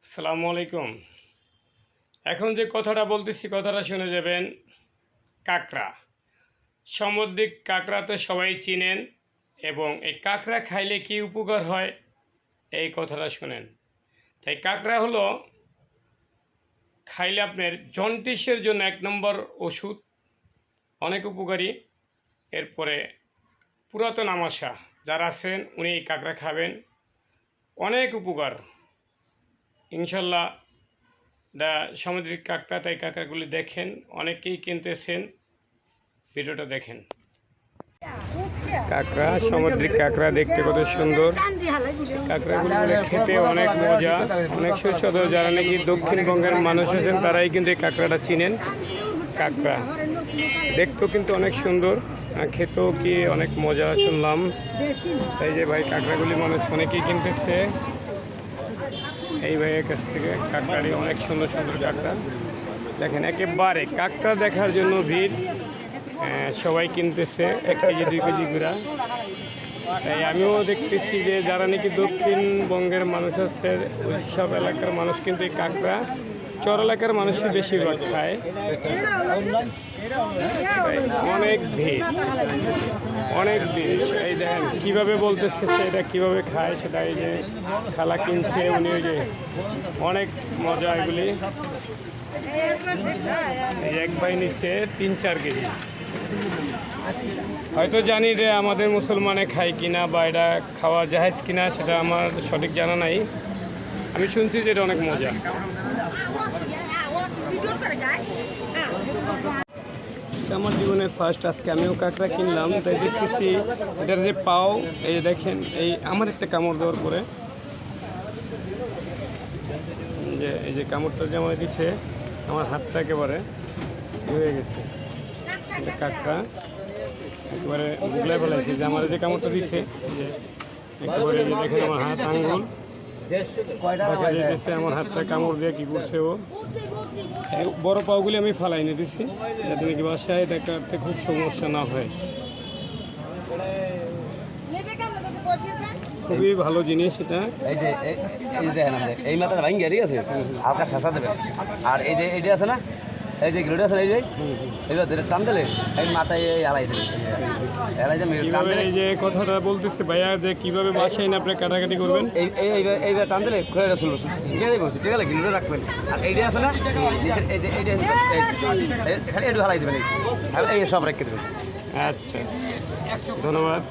আসসালামু আলাইকুম। এখন যে কথাটা বলতেছি কথাটা শুনে যাবেন। কাঁকড়া, সামুদ্রিক কাঁকড়া তো সবাই চিনেন, এবং এই কাঁকড়া খাইলে কি উপকার হয় এই কথাটা শুনেন। তাই কাঁকড়া হলো খাইলে আপনার জন্ডিসের জন্য এক নম্বর ওষুধ, অনেক উপকারী। এরপরে পুরাতন আমাশা যারা আছেন উনি এই কাঁকড়া খাবেন, অনেক উপকার ইনশাল্লাহ। সামুদ্রিক কাঁকড়া, তাই কাঁকড়াগুলি দেখেন, অনেকেই কিনতেছেন, ভিডিওটা দেখেন। কাঁকড়া, সামুদ্রিক কাঁকড়া দেখতে কত সুন্দর। কাঁকড়াগুলো খেতে অনেক মজা, অনেক সুস্বাদু। যারা নাকি দক্ষিণবঙ্গের মানুষ আছেন তারাই কিন্তু এই কাঁকড়াটা চিনেন। কাঁকড়া দেখতেও কিন্তু অনেক সুন্দর, খেতেও কি অনেক মজা শুনলাম। তাই যে ভাই কাঁকড়াগুলি মানুষ অনেকেই কিনতেছে এই ভাইয়ের কাছ থেকে। কাঁকড়ারই অনেক সুন্দর সুন্দর কাঁকড়া দেখেন, একেবারে কাঁকড়া দেখার জন্য ভিড়। সবাই কিনতেছে 1 কেজি 2 কেজি করে। তাই আমিও দেখতেছি যে যারা নাকি দক্ষিণবঙ্গের মানুষ আছে ওই সব এলাকার মানুষ কিন্তু এই কাঁকড়া চর এলাকার মানুষই বেশিরভাগ খায়। অনেক ভিড়, অনেক ভিড়। এই দেখেন কীভাবে বলতেছে সেটা কীভাবে খায় সেটা। এই যে খালা কিনছে উনি, ওই যে অনেক মজা এগুলি। এই এক ভাই নিচ্ছে 3-4 কেজি। হয়তো জানি যে আমাদের মুসলমানে খায় কিনা বা এটা খাওয়া জাহেজ কিনা সেটা আমার সঠিক জানা নাই। আমি শুনছি যে এটা অনেক মজা। আমার জীবনের ফার্স্ট আজকে আমিও কাঁকড়া কিনলাম। তাই দেখতেছি এটার যে পাও, এই দেখেন, এই আমার একটা কামড় দেওয়ার পরে যে এই যে কামড়টা যে আমার দিচ্ছে, আমার হাতটা একেবারে হয়ে গেছে। কাঁকড়া একেবারে গুগলাই ফেলাইছে যে আমার যে কামড়টা দিচ্ছে, যে একেবারে দেখেন আমার হাত আঙ্গুল দেখা যেতেছে। আমার হাতটা কামড় দিয়ে কী করছে ও। বড় পাওগুলি আমি ফালাই নিয়ে দিচ্ছি যাতে নাকি বাসায় এটা কাটতে খুব সমস্যা না হয়। খুবই ভালো জিনিস এটা। এই যে এই মাথাটা ভাঙি ঠিক আছে, হালকা শেষা দেবে। আর এই যে এইটা আছে না, এই যে গ্রেড আছে, এই যে এইবার টান দিলে এই মাথায় এলাই দেবে। এই যে কথাটা বলতেছে ভাইয়া যে কীভাবে বাসায় না আপনি কাটাকাটি করবেন, এইবার টান দিলে খুঁড়ে গেছিল শিখে যাবো, শিখে গেলে গ্রেডে রাখবেন। আর এইটা আছে না, এই যে এইটা খালি একটু হালাই দেবেন, এই সব রেখে দেবেন। আচ্ছা, ধন্যবাদ।